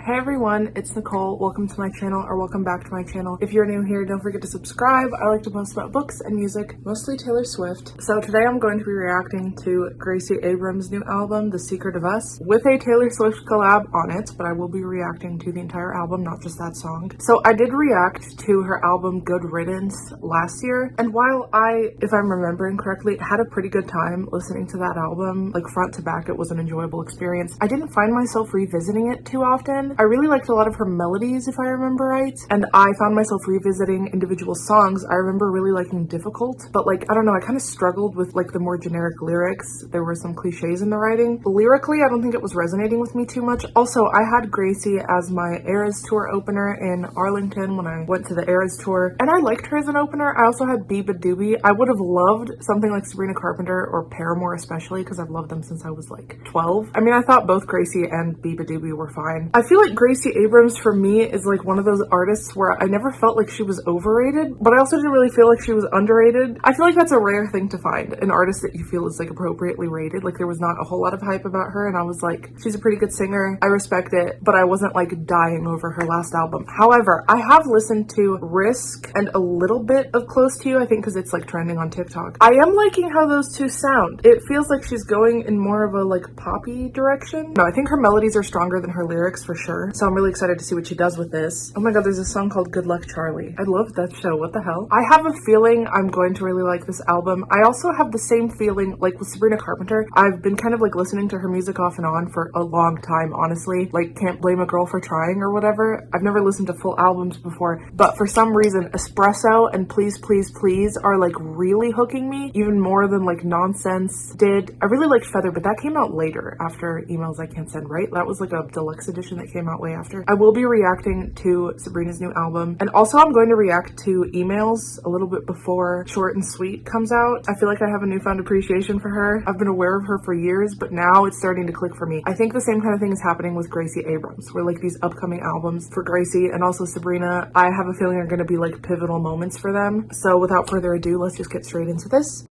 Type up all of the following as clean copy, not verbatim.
Hey everyone, it's Nicole. Welcome to my channel, or welcome back to my channel. If you're new here, don't forget to subscribe. I like to post about books and music, mostly Taylor Swift. So today I'm going to be reacting to Gracie Abrams' new album, The Secret of Us, with a Taylor Swift collab on it, but I will be reacting to the entire album, not just that song. So I did react to her album Good Riddance last year, and while I, if I'm remembering correctly, had a pretty good time listening to that album, like front to back, it was an enjoyable experience. I didn't find myself revisiting it too often. I really liked a lot of her melodies, if I remember right, and I found myself revisiting individual songs. I remember really liking Difficult, but like, I don't know, I kind of struggled with like the more generic lyrics. There were some cliches in the writing. Lyrically, I don't think it was resonating with me too much. Also, I had Gracie as my Eras Tour opener in Arlington when I went to the Eras Tour, and I liked her as an opener. I also had Biba Doobie. I would have loved something like Sabrina Carpenter or Paramore, especially because I've loved them since I was like 12. I mean, I thought both Gracie and Biba Doobie were fine. I feel like Gracie Abrams for me is like one of those artists where I never felt like she was overrated, but I also didn't really feel like she was underrated. I feel like that's a rare thing to find, an artist that you feel is like appropriately rated. Like there was not a whole lot of hype about her and I was like, she's a pretty good singer, I respect it, but I wasn't like dying over her last album. However, I have listened to Risk and a little bit of Close to You, I think because it's like trending on TikTok. I am liking how those two sound. It feels like she's going in more of a like poppy direction. No, I think her melodies are stronger than her lyrics for sure. So I'm really excited to see what she does with this. Oh my god, there's a song called Good Luck Charlie. I love that show. What the hell? I have a feeling I'm going to really like this album. I also have the same feeling like with Sabrina Carpenter. I've been kind of like listening to her music off and on for a long time, honestly. Like Can't Blame a Girl for Trying or whatever. I've never listened to full albums before, but for some reason Espresso and Please Please Please are like really hooking me, even more than like Nonsense did. I really liked Feather, but that came out later after Emails I Can't Send, right? That was like a deluxe edition that came out way after. I will be reacting to Sabrina's new album, and also I'm going to react to Emails a little bit before Short and Sweet comes out. I feel like I have a newfound appreciation for her. I've been aware of her for years, but now it's starting to click for me. I think the same kind of thing is happening with Gracie Abrams, where like these upcoming albums for Gracie and also Sabrina, I have a feeling are going to be like pivotal moments for them. So without further ado, let's just get straight into this.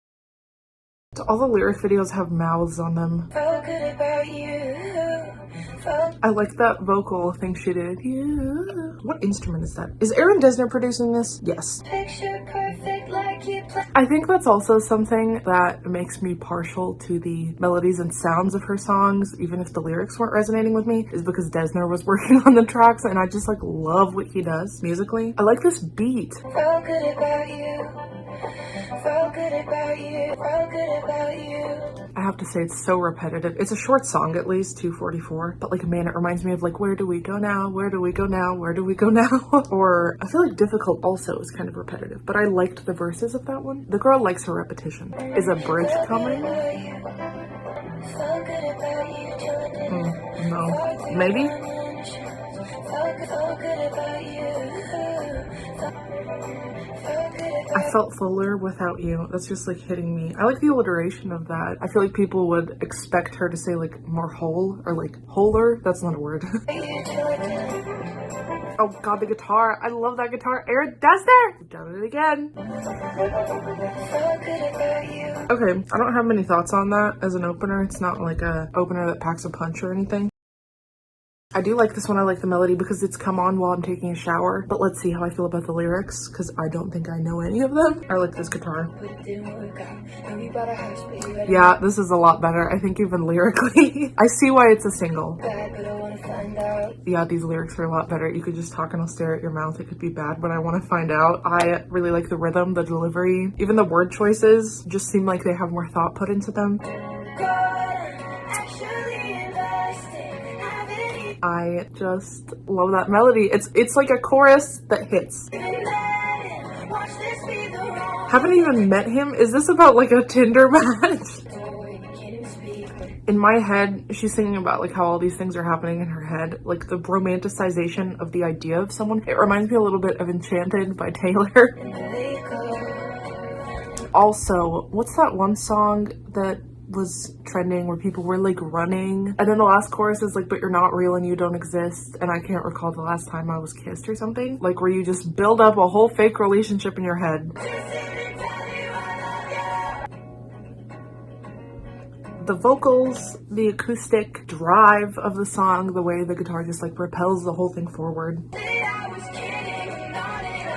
All the lyric videos have mouths on them. Felt good about you. I like that vocal thing she did. Yeah. What instrument is that? Is Aaron Dessner producing this? Yes. Picture perfect like you play. I think that's also something that makes me partial to the melodies and sounds of her songs, even if the lyrics weren't resonating with me, is because Dessner was working on the tracks and I just like love what he does musically. I like this beat. Felt good about you. Felt good about you. Felt good about you. I have to say it's so repetitive. It's a short song, at least 2:44, but like man, it reminds me of like Where Do We Go Now? Where do we go now? Where do we go now? Or I feel like Difficult also is kind of repetitive, but I liked the verses of that one. The girl likes her repetition. Is a bridge coming? No. Maybe? I felt fuller without you. That's just like hitting me. I like the alliteration of that. I feel like people would expect her to say like more whole or like wholer. That's not a word. Oh god, the guitar. I love that guitar. Aaron Dessner! We've done it again. Okay, I don't have many thoughts on that as an opener. It's not like a opener that packs a punch or anything. I do like this one. I like the melody because it's come on while I'm taking a shower, but let's see how I feel about the lyrics because I don't think I know any of them. I like this guitar. Yeah, this is a lot better. I think even lyrically. I see why it's a single. Yeah, these lyrics are a lot better. You could just talk and I'll stare at your mouth. It could be bad, but I want to find out. I really like the rhythm, the delivery. Even the word choices just seem like they have more thought put into them. I just love that melody. It's like a chorus that hits. Haven't even met him? Is this about like a Tinder match? In my head, she's singing about like how all these things are happening in her head, like the romanticization of the idea of someone. It reminds me a little bit of Enchanted by Taylor. Also, what's that one song that was trending where people were like running and then the last chorus is like, but you're not real and you don't exist, and I can't recall the last time I was kissed or something, like where you just build up a whole fake relationship in your head. The vocals, the acoustic drive of the song, the way the guitar just like propels the whole thing forward.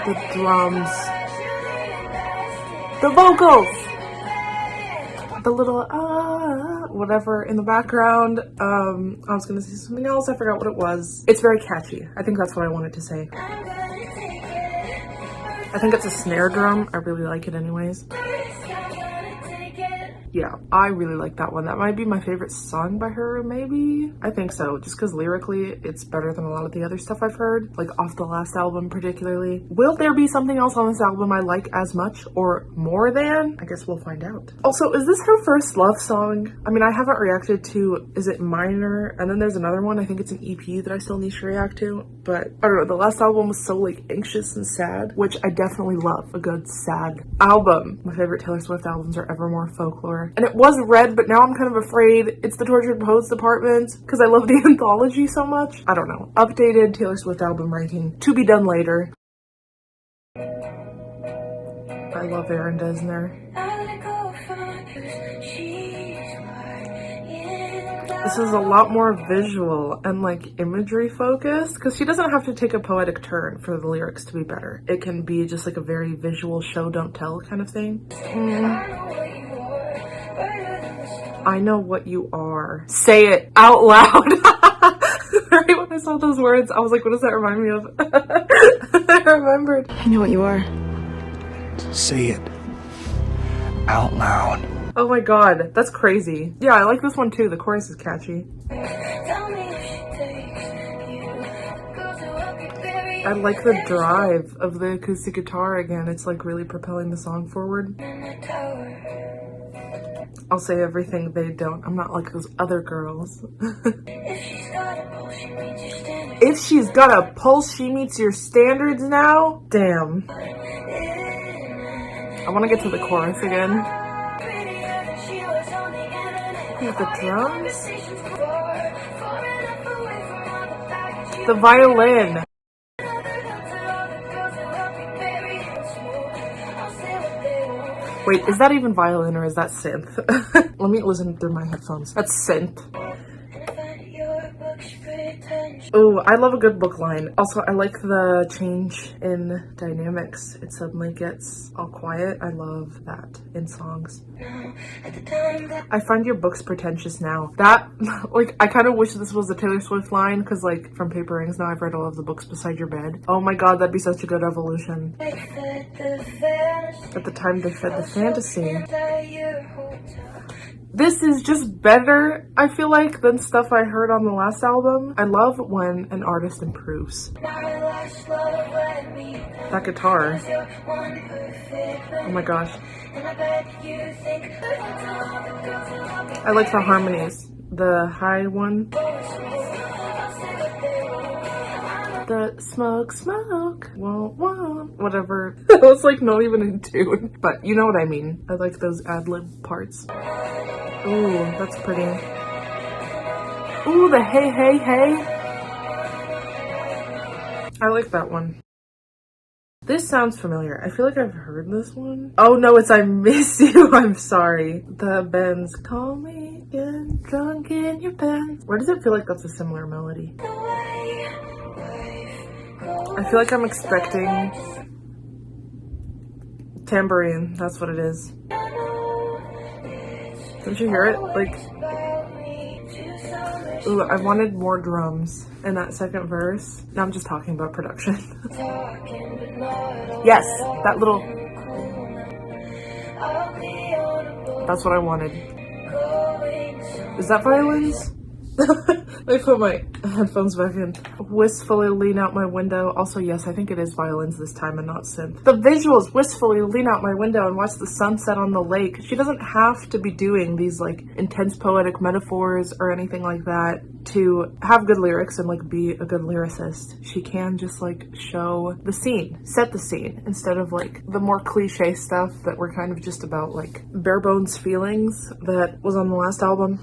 The drums. The vocals! The little whatever in the background. I was gonna say something else, I forgot what it was. It's very catchy. I think that's what I wanted to say. I think it's a snare drum. I really like it anyways. Yeah, I really like that one. That might be my favorite song by her, maybe? I think so, just because lyrically, it's better than a lot of the other stuff I've heard, like off the last album particularly. Will there be something else on this album I like as much or more than? I guess we'll find out. Also, is this her first love song? I mean, I haven't reacted to, is it Minor? And then there's another one, I think it's an EP that I still need to react to, but I don't know, the last album was so like anxious and sad, which I definitely love, a good sad album. My favorite Taylor Swift albums are Evermore, Folklore. And it was Red, but now I'm kind of afraid it's the Tortured Pose department because I love the anthology so much. I don't know. Updated Taylor Swift album ranking to be done later. I love Erin Desner. This is a lot more visual and like imagery focused because she doesn't have to take a poetic turn for the lyrics to be better. It can be just like a very visual show don't tell kind of thing. I know what you are. Say it out loud. Right when I saw those words, I was like, what does that remind me of? I remembered. I know what you are. Say it out loud. Oh my god, that's crazy. Yeah, I like this one too. The chorus is catchy. I like the drive of the acoustic guitar again. It's like really propelling the song forward. I'll say everything they don't. I'm not like those other girls. If she's got a pulse, she meets your standards now? Damn. I want to get to the chorus again. With the drums? The violin. Wait, is that even violin or is that synth? Let me listen through my headphones. That's synth. Oh, I love a good book line. Also, I like the change in dynamics. It suddenly gets all quiet. I love that in songs. I find your books pretentious now. That, like, I kind of wish this was a Taylor Swift line because, like, from Paper Rings, now I've read all of the books beside your bed. Oh my god, that'd be such a good evolution. At the time they fed the fantasy. This is just better, I feel like, than stuff I heard on the last album. I love when an artist improves. That guitar. Oh my gosh. I like the harmonies. The high one. The smoke, smoke, whoa, whoa, whatever. It was like not even in tune, but you know what I mean. I like those ad-lib parts. Ooh, that's pretty. Ooh, the hey, hey, hey. I like that one. This sounds familiar. I feel like I've heard this one. Oh no, it's I Miss You. I'm sorry. The Benz. Call me again, drunk in your Benz. Where does it feel like that's a similar melody? I feel like I'm expecting tambourine. That's what it is. Don't you hear it? Like, ooh, I wanted more drums in that second verse. Now I'm just talking about production. Yes, that little. That's what I wanted. Is that violins? Let me put my headphones back in. Wistfully lean out my window. Also, yes, I think it is violins this time and not synth. The visuals. Wistfully lean out my window and watch the sunset on the lake. She doesn't have to be doing these like intense poetic metaphors or anything like that. to have good lyrics and like be a good lyricist, she can just like show the scene, set the scene, instead of like the more cliche stuff that were kind of just about like bare bones feelings that was on the last album.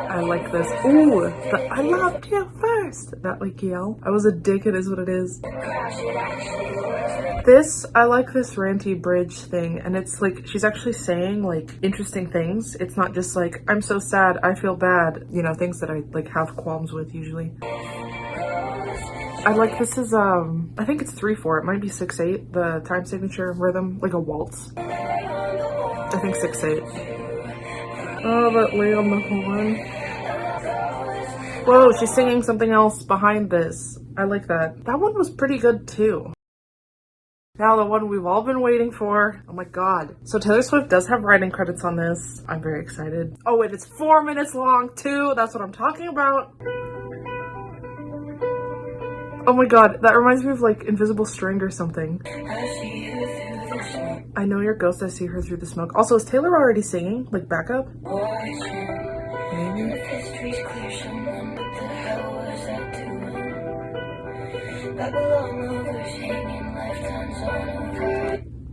I like this. Ooh, the I loved you first. That like yell. I was a dick, it is what it is. This, I like this ranty bridge thing, and it's like she's actually saying like interesting things. It's not just like, I'm so sad, I feel bad, you know, things that I like have qualms with usually. I like this is I think it's 3/4, it might be 6/8, the time signature rhythm, like a waltz. I think 6/8. Oh, that lay on the horn. Whoa, she's singing something else behind this. I like that. That one was pretty good too. Now the one we've all been waiting for. Oh my god. So Taylor Swift does have writing credits on this. I'm very excited. Oh wait, it's 4 minutes long too. That's what I'm talking about. Oh my god, that reminds me of like Invisible String or something. I know your ghost, I see her through the smoke. Also, is Taylor already singing? Like backup? Maybe?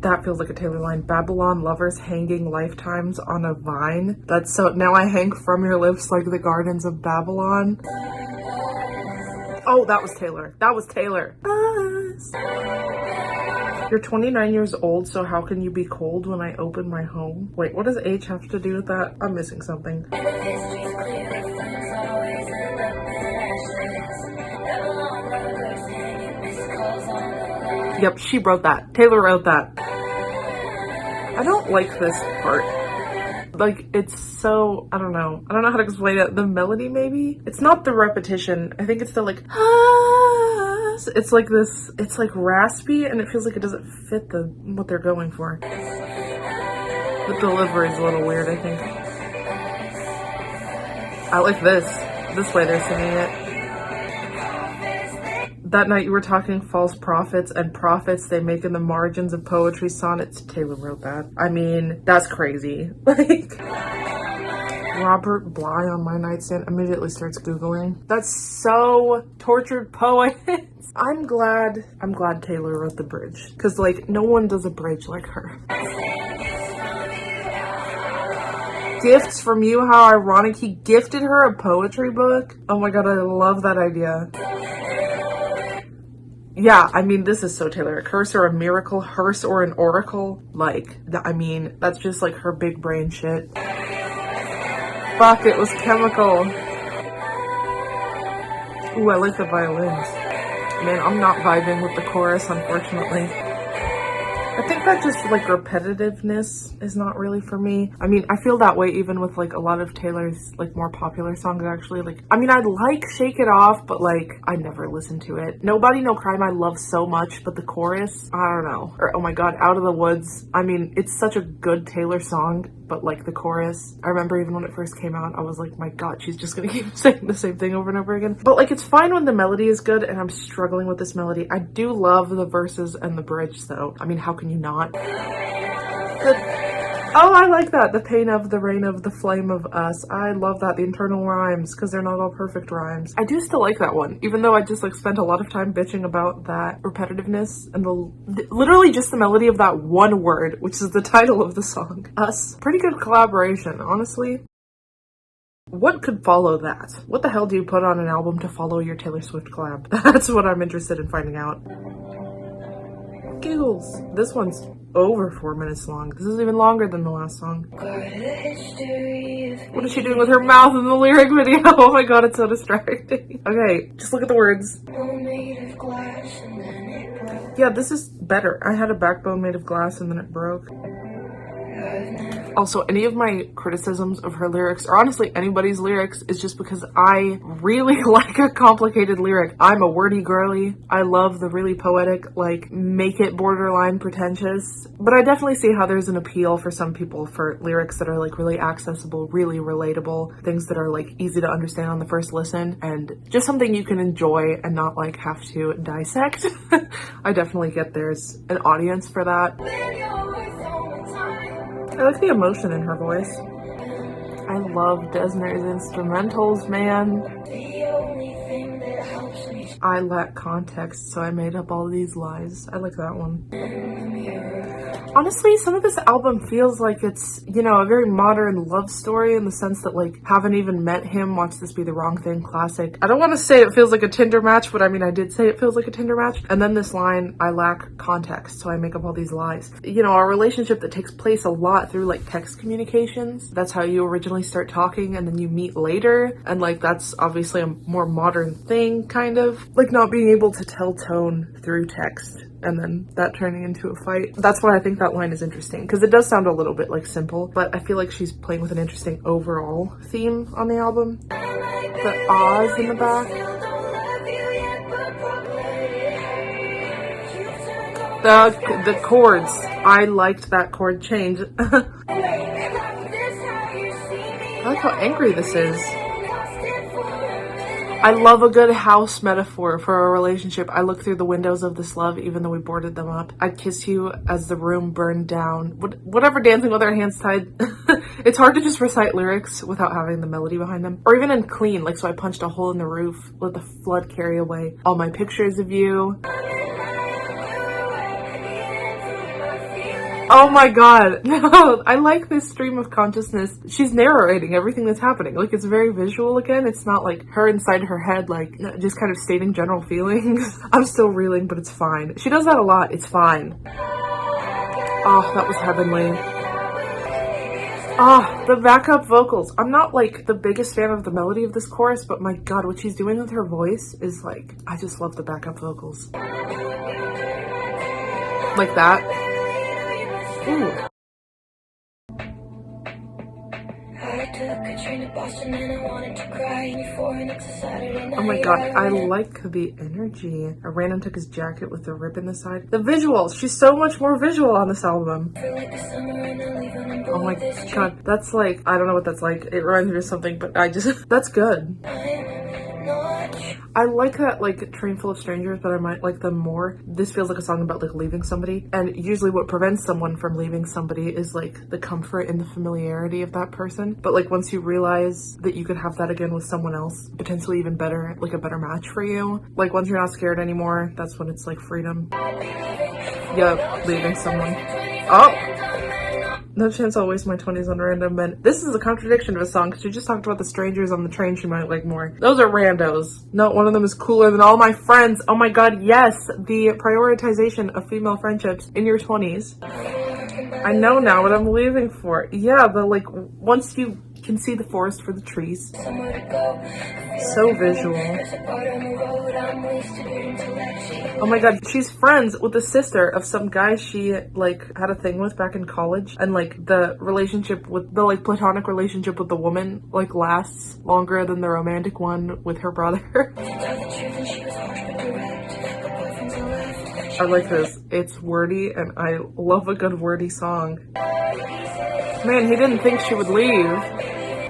That feels like a Taylor line. Babylon lovers hanging lifetimes on a vine. That's so, now I hang from your lips like the gardens of Babylon. Oh, that was Taylor. That was Taylor. You're 29 years old, so how can you be cold when I open my home? Wait, what does age have to do with that? I'm missing something. Yep, she wrote that. Taylor wrote that. I don't like this part. Like, it's so, I don't know how to explain it. The melody, maybe? It's not the repetition. I think it's the like, it's like this, it's like raspy, and it feels like it doesn't fit what they're going for. The delivery is a little weird, I think. I like this way they're singing it. That night you were talking false prophets and profits they make in the margins of poetry sonnets. Taylor wrote that. I mean, that's crazy. Like, Robert Bly on my nightstand immediately starts Googling. That's so tortured poets. I'm glad Taylor wrote the bridge. Cause like, no one does a bridge like her. Gifts from you, how ironic. He gifted her a poetry book. Oh my god, I love that idea. Yeah, I mean, this is so Taylor. A curse or a miracle, hearse or an oracle. Like, I mean, that's just like her big brain shit. Fuck, it was chemical. Ooh, I like the violins. Man, I'm not vibing with the chorus, unfortunately. I think that just like repetitiveness is not really for me. I mean, I feel that way even with like a lot of Taylor's like more popular songs actually. Like, I mean, I like Shake It Off, but like I never listen to it. Nobody No Crime I love so much, but the chorus, I don't know. Or oh my god, Out of the Woods. I mean, it's such a good Taylor song, but like the chorus, I remember even when it first came out, I was like, my god, she's just gonna keep saying the same thing over and over again. But like, it's fine when the melody is good, and I'm struggling with this melody. I do love the verses and the bridge though. I mean, how can you not? Oh, I like that. The pain of, the rain of, the flame of us. I love that. The internal rhymes, because they're not all perfect rhymes. I do still like that one, even though I just like spent a lot of time bitching about that repetitiveness and literally just the melody of that one word, which is the title of the song. Us. Pretty good collaboration, honestly. What could follow that? What the hell do you put on an album to follow your Taylor Swift collab? That's what I'm interested in finding out. Giggles. This one's over 4 minutes long. This is even longer than the last song. What is she doing with her mouth in the lyric video? Oh my god, it's so distracting. Okay, just look at the words. Yeah, this is better. I had a backbone made of glass and then it broke. Also, any of my criticisms of her lyrics, or honestly anybody's lyrics, is just because I really like a complicated lyric. I'm a wordy girly. I love the really poetic, like, make it borderline pretentious. But I definitely see how there's an appeal for some people for lyrics that are like really accessible, really relatable, things that are like easy to understand on the first listen, and just something you can enjoy and not like have to dissect. I definitely get there's an audience for that. I like the emotion in her voice. I love Desner's instrumentals, man. I lack context, so I made up all these lies. I like that one. Honestly, some of this album feels like it's, you know, a very modern love story in the sense that, like, haven't even met him, watch this be the wrong thing, classic. I don't want to say it feels like a Tinder match, but I mean, I did say it feels like a Tinder match. And then this line, I lack context, so I make up all these lies. You know, a relationship that takes place a lot through, like, text communications. That's how you originally start talking, and then you meet later. And, like, that's obviously a more modern thing, kind of. Like, not being able to tell tone through text, and then that turning into a fight. That's why I think that line is interesting, because it does sound a little bit like simple, but I feel like she's playing with an interesting overall theme on the album. The ahs in the back. The chords. I liked that chord change. I like how angry this is. I love a good house metaphor for a relationship. I look through the windows of this love, even though we boarded them up. I'd kiss you as the room burned down. Whatever, dancing with our hands tied. It's hard to just recite lyrics without having the melody behind them. Or even in clean, like, so I punched a hole in the roof, let the flood carry away all my pictures of you. Oh my god, no, I like this stream of consciousness. She's narrating everything that's happening. Like, it's very visual again. It's not like her inside her head, like, just kind of stating general feelings. I'm still reeling, but it's fine. She does that a lot. It's fine. Oh, that was heavenly. Ah, the backup vocals. I'm not, like, the biggest fan of the melody of this chorus, but my god, what she's doing with her voice is, like, I just love the backup vocals. Like that. Ooh. Oh my god, I like the energy. I ran and took his jacket with the rip in the side. The visuals, she's so much more visual on this album. Oh my god, that's like, I don't know what that's like. It reminds me of something, but I just, that's good. I like that, like, Train Full of Strangers, but I might like them more. This feels like a song about, like, leaving somebody. And usually what prevents someone from leaving somebody is, like, the comfort and the familiarity of that person. But, like, once you realize that you could have that again with someone else, potentially even better, like, a better match for you. Like, once you're not scared anymore, that's when it's, like, freedom. Yep, leaving someone. Oh! No chance I'll waste my 20s on random men. This is a contradiction of a song, because she just talked about the strangers on the train she might like more. Those are randos. Not one of them is cooler than all my friends. Oh my god, yes! The prioritization of female friendships in your 20s. I know now what I'm leaving for. Yeah, the, like, once you can see the forest for the trees. So visual. Oh my god, she's friends with the sister of some guy she, like, had a thing with back in college, and, like, the relationship with the, like, platonic relationship with the woman, like, lasts longer than the romantic one with her brother. I like this. It's wordy, and I love a good wordy song. Man, he didn't think she would leave.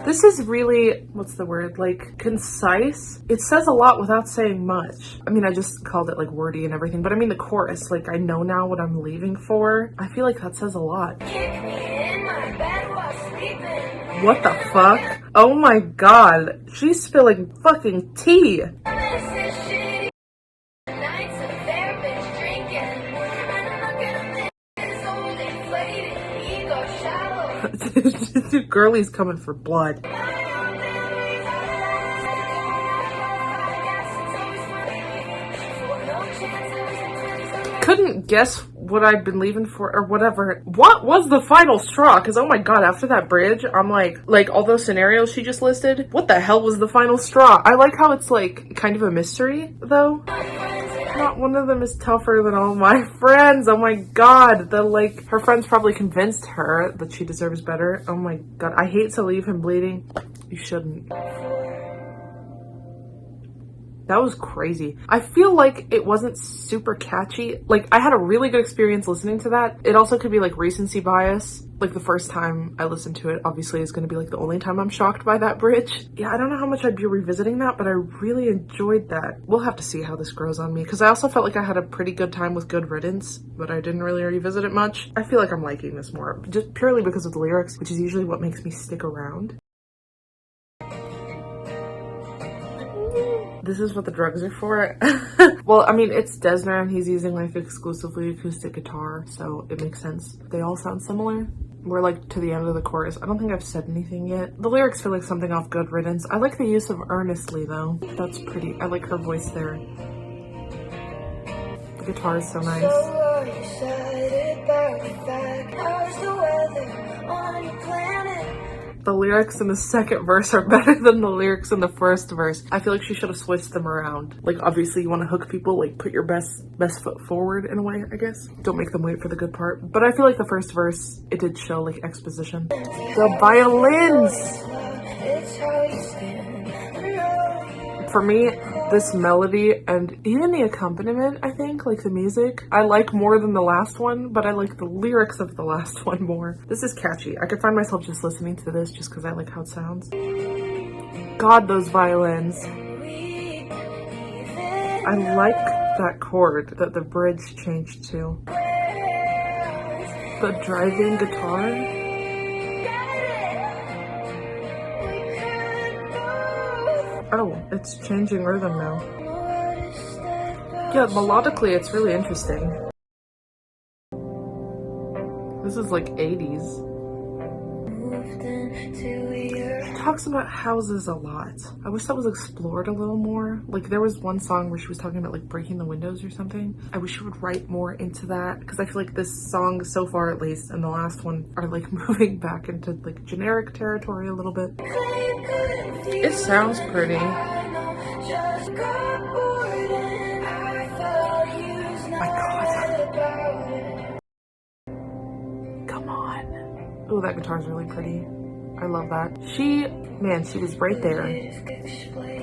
This is really, what's the word, like, concise? It says a lot without saying much. I mean, I just called it, like, wordy and everything, but I mean the chorus, like, I know now what I'm leaving for. I feel like that says a lot. What the fuck? Oh my god. She's spilling fucking tea. Girlie's coming for blood. Couldn't guess what I'd been leaving for or whatever. What was the final straw? Because oh my god, after that bridge, I'm like all those scenarios she just listed, what the hell was the final straw? I like how it's like kind of a mystery though. Not one of them is tougher than all my friends. Oh my god. The, like, her friends probably convinced her that she deserves better. Oh my god. I hate to leave him bleeding. You shouldn't. That was crazy. I feel like it wasn't super catchy. Like, I had a really good experience listening to that. It also could be like recency bias. Like, the first time I listened to it, obviously, is going to be like the only time I'm shocked by that bridge. Yeah, I don't know how much I'd be revisiting that, but I really enjoyed that. We'll have to see how this grows on me, because I also felt like I had a pretty good time with Good Riddance, but I didn't really revisit it much. I feel like I'm liking this more, just purely because of the lyrics, which is usually what makes me stick around. This is what the drugs are for. Well, I mean, it's Desner and he's using like exclusively acoustic guitar, so it makes sense. They all sound similar. We're like to the end of the chorus. I don't think I've said anything yet. The lyrics feel like something off Good Riddance. I like the use of earnestly though. That's pretty. I like her voice there. The guitar is so nice. The lyrics in the second verse are better than the lyrics in the first verse. I feel like she should have switched them around. Like, obviously you want to hook people, like put your best foot forward in a way, I guess. Don't make them wait for the good part. But I feel like the first verse, it did show like exposition. The violins! For me, this melody and even the accompaniment, I think, like the music, I like more than the last one, but I like the lyrics of the last one more. This is catchy. I could find myself just listening to this just because I like how it sounds. God, those violins. I like that chord that the bridge changed to. The driving guitar. Oh, it's changing rhythm now. Yeah, melodically, it's really interesting. This is like 80s. She talks about houses a lot. I wish that was explored a little more. Like, there was one song where she was talking about like breaking the windows or something. I wish she would write more into that, because I feel like this song so far, at least, and the last one are like moving back into like generic territory a little bit. It sounds pretty. My God. Come on. Oh, that guitar's really pretty. I love that. She was right there.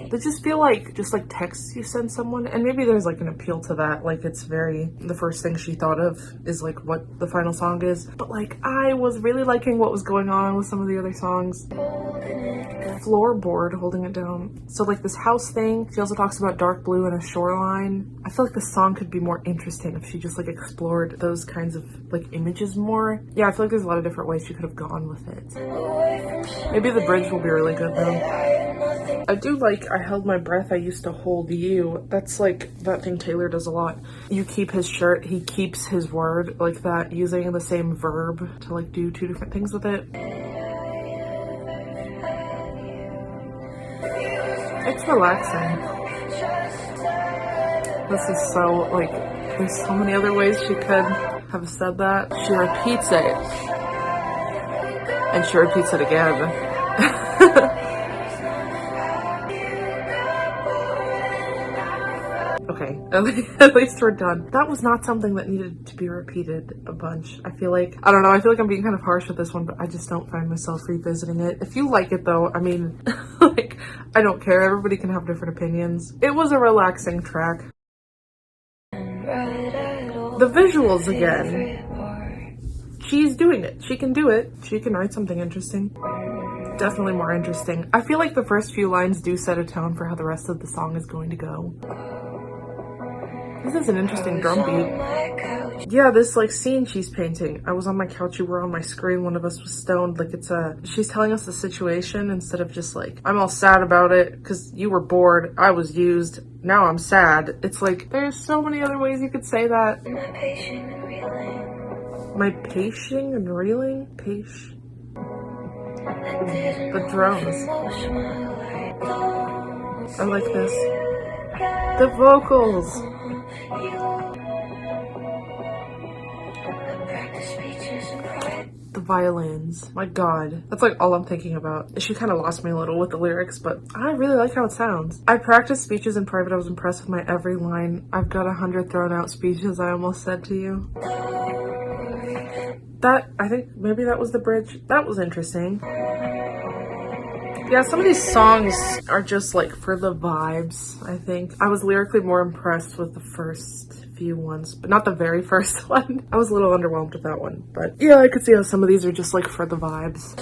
They just feel like just like texts you send someone, and maybe there's like an appeal to that. Like, it's very, the first thing she thought of is like what the final song is. But like, I was really liking what was going on with some of the other songs. Floorboard, holding it down. So like this house thing, she also talks about dark blue and a shoreline. I feel like the song could be more interesting if she just like explored those kinds of like images more. Yeah, I feel like there's a lot of different ways she could have gone with it. Maybe the bridge will be really good though. I do like I held my breath, I used to hold you. That's like that thing Taylor does a lot. You keep his shirt, he keeps his word, like that, using the same verb to like do two different things with it. It's relaxing. This is so, like, there's so many other ways she could have said that. She repeats it. And she repeats it again. Okay, at least we're done. That was not something that needed to be repeated a bunch. I feel like, I don't know, I feel like I'm being kind of harsh with this one, but I just don't find myself revisiting it. If you like it though, I mean, like, I don't care. Everybody can have different opinions. It was a relaxing track. The visuals again. She's doing it. She can do it. She can write something interesting. Definitely more interesting. I feel like the first few lines do set a tone for how the rest of the song is going to go. This is an interesting drum beat. Yeah, this like scene she's painting. I was on my couch, you were on my screen, one of us was stoned. Like, it's she's telling us the situation instead of just like, I'm all sad about it because you were bored, I was used, now I'm sad. It's like, there's so many other ways you could say that. My pacing and reeling? The drums. I like this. The vocals. The violins. My God. That's like all I'm thinking about. She kind of lost me a little with the lyrics, but I really like how it sounds. I practiced speeches in private. I was impressed with my every line. I've got 100 thrown out speeches I almost said to you. That, I think maybe that was the bridge. That was interesting. Yeah, some of these songs are just like for the vibes, I think. I was lyrically more impressed with the first few ones, but not the very first one. I was a little underwhelmed with that one, but yeah, I could see how some of these are just like for the vibes.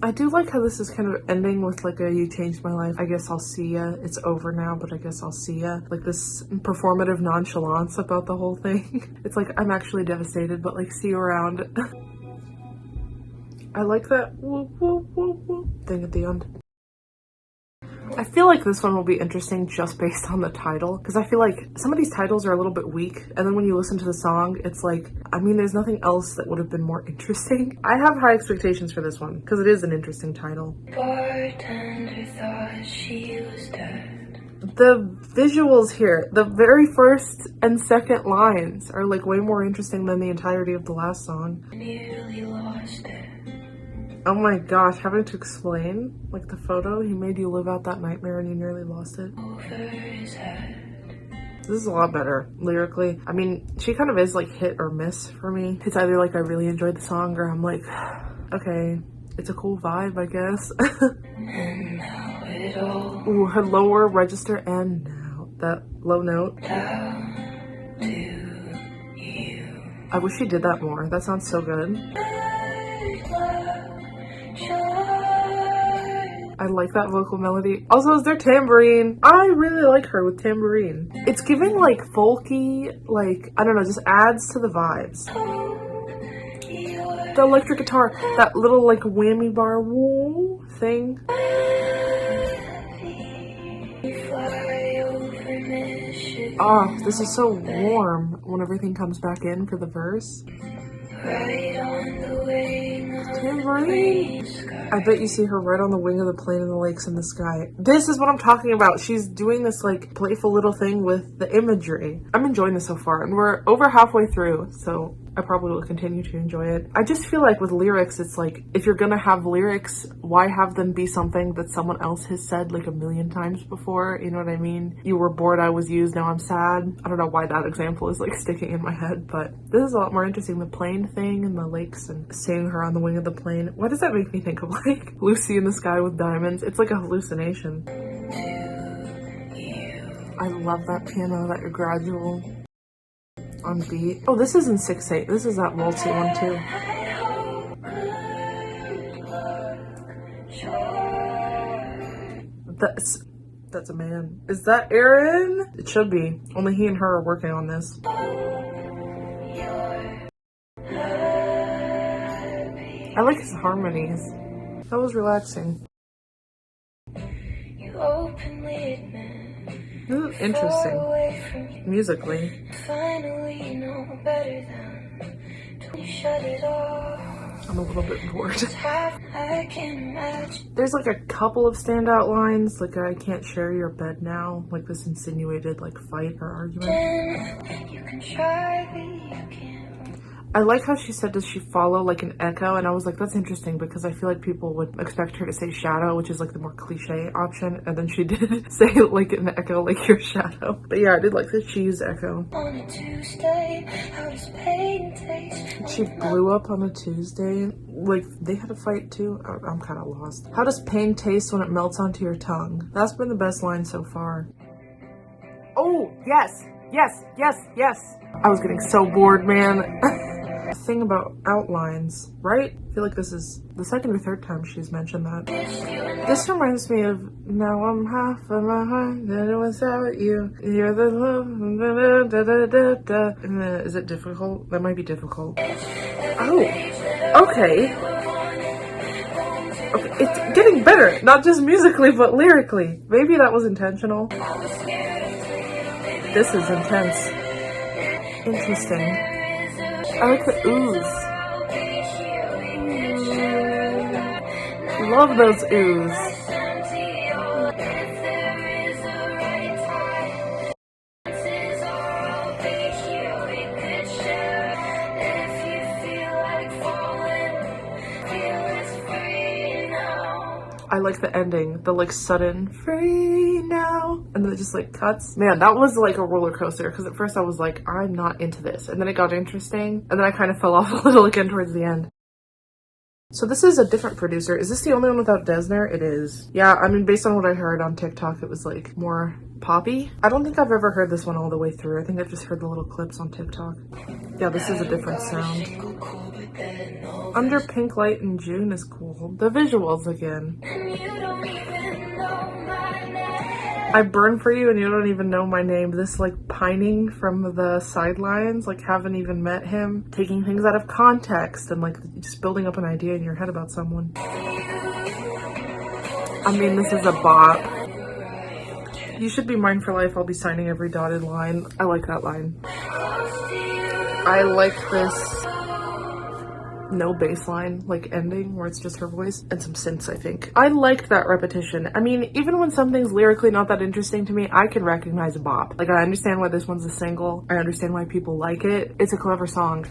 I do like how this is kind of ending with like a "you changed my life, I guess I'll see ya. It's over now, but I guess I'll see ya." Like this performative nonchalance about the whole thing. It's like, I'm actually devastated, but like, see you around. I like that whoop, whoop, whoop, whoop thing at the end. I feel like this one will be interesting just based on the title, because I feel like some of these titles are a little bit weak, and then when you listen to the song, it's like, I mean, there's nothing else that would have been more interesting. I have high expectations for this one, because it is an interesting title. Bartender thought she was dead. The visuals here, the very first and second lines are like way more interesting than the entirety of the last song. Nearly lost it. Oh my gosh, having to explain, like the photo, he made you live out that nightmare and you nearly lost it. Over his head. This is a lot better lyrically. I mean, she kind of is like hit or miss for me. It's either like I really enjoyed the song or I'm like, okay, it's a cool vibe, I guess. And now it all Ooh, her lower register and now that low note. down to you. I wish she did that more. That sounds so good. I like that vocal melody. Also, is there tambourine? I really like her with tambourine. It's giving like folky, like, I don't know, just adds to the vibes. The electric guitar, that little like whammy bar woo thing. Oh, this is so warm when everything comes back in for the verse. Right on the wing of Tambourine. the sky. I bet you see her right on the wing of the plane in the lakes in the sky. This is what I'm talking about. She's doing this like playful little thing with the imagery. I'm enjoying this so far, and we're over halfway through, so I probably will continue to enjoy it. I just feel like with lyrics, it's like, if you're gonna have lyrics, why have them be something that someone else has said like a million times before? You know what I mean? You were bored, I was used, now I'm sad. I don't know why that example is like sticking in my head, but this is a lot more interesting. The plane thing and the lakes and seeing her on the wing of the plane. Why does that make me think of like Lucy in the sky with diamonds? It's like a hallucination. I love that piano, that gradual on beat. Oh, this isn't 6/8. This is that waltzy one too. That's a man. Is that Aaron? It should be. Only he and her are working on this. I like his harmonies. That was relaxing. You openly admit This is interesting. away from you. Musically. Finally know better than to shut it off. I'm a little bit bored. I can imagine. There's like a couple of standout lines, like I can't share your bed now, like this insinuated like fight or argument. You can try, but you can't. I like how she said, does she follow like an echo? And I was like, that's interesting because I feel like people would expect her to say shadow, which is like the more cliche option. And then she did say like an echo, like your shadow. But yeah, I did like that she used echo. On a Tuesday, how does pain taste? She blew up on a Tuesday. Like, they had a fight too? I'm kind of lost. How does pain taste when it melts onto your tongue? That's been the best line so far. Oh, yes, yes, yes, yes. I was getting so bored, man. Thing about outlines, right? I feel like this is the second or third time she's mentioned that. This reminds me of Now I'm half of my heart and without you. You're the love. Da, da, da, da, da. Is it difficult? That might be difficult. Oh, okay. Okay, it's getting better, not just musically, but lyrically. Maybe that was intentional. This is intense. Interesting. I like the ooze. Love those ooze. I like the ending, the like sudden free now, and then it just like cuts. Man, that was like a roller coaster because at first I was like, I'm not into this, and then it got interesting, and then I kind of fell off a little again towards the end. So this is a different producer. Is this the only one without Desner? It is. Yeah, I mean, based on what I heard on TikTok, it was like more poppy. I don't think I've ever heard this one all the way through. I think I've just heard the little clips on TikTok. Yeah, this is a different sound. Under Pink Light in June is cool. The visuals again. I burn for you and you don't even know my name. This like pining from the sidelines, like haven't even met him, taking things out of context and like just building up an idea in your head about someone. I mean, this is a bop. You should be mine for life. I'll be signing every dotted line. I like that line. I like this no bass line, like, ending where it's just her voice and some synths, I think. I liked that repetition. I mean, even when something's lyrically not that interesting to me, I can recognize a bop. Like, I understand why this one's a single. I understand why people like it. It's a clever song.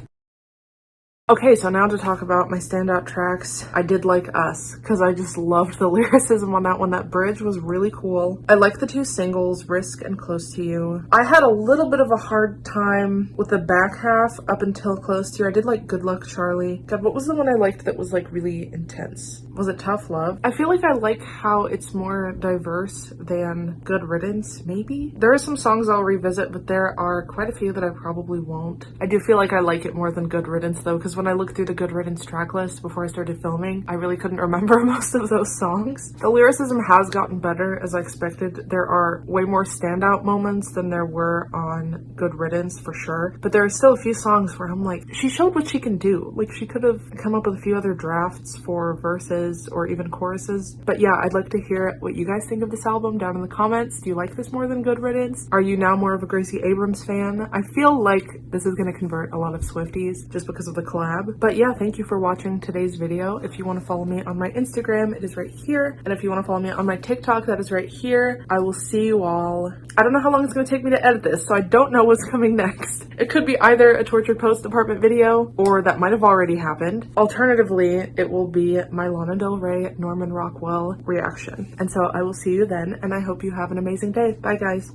Okay, so now to talk about my standout tracks. I did like Us, because I just loved the lyricism on that one. That bridge was really cool. I like the two singles, Risk and Close to You. I had a little bit of a hard time with the back half up until Close to You. I did like Good Luck Charlie. God, what was the one I liked that was like really intense? Was it Tough Love? I feel like I like how it's more diverse than Good Riddance, maybe? There are some songs I'll revisit, but there are quite a few that I probably won't. I do feel like I like it more than Good Riddance though, because when I looked through the Good Riddance track list before I started filming, I really couldn't remember most of those songs. The lyricism has gotten better as I expected. There are way more standout moments than there were on Good Riddance for sure, but there are still a few songs where I'm like, she showed what she can do. Like, she could have come up with a few other drafts for verses or even choruses. But yeah, I'd like to hear what you guys think of this album down in the comments. Do you like this more than Good Riddance? Are you now more of a Gracie Abrams fan? I feel like this is going to convert a lot of Swifties just because of the collab. But yeah, thank you for watching today's video. If you want to follow me on my Instagram, it is right here. And if you want to follow me on my TikTok, that is right here. I will see you all. I don't know how long it's going to take me to edit this, so I don't know what's coming next. It could be either a tortured post department video, or that might have already happened. Alternatively, it will be my Lana Del Rey, Norman Rockwell reaction. And so I will see you then, and I hope you have an amazing day. Bye, guys.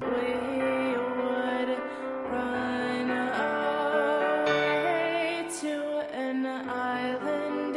To an island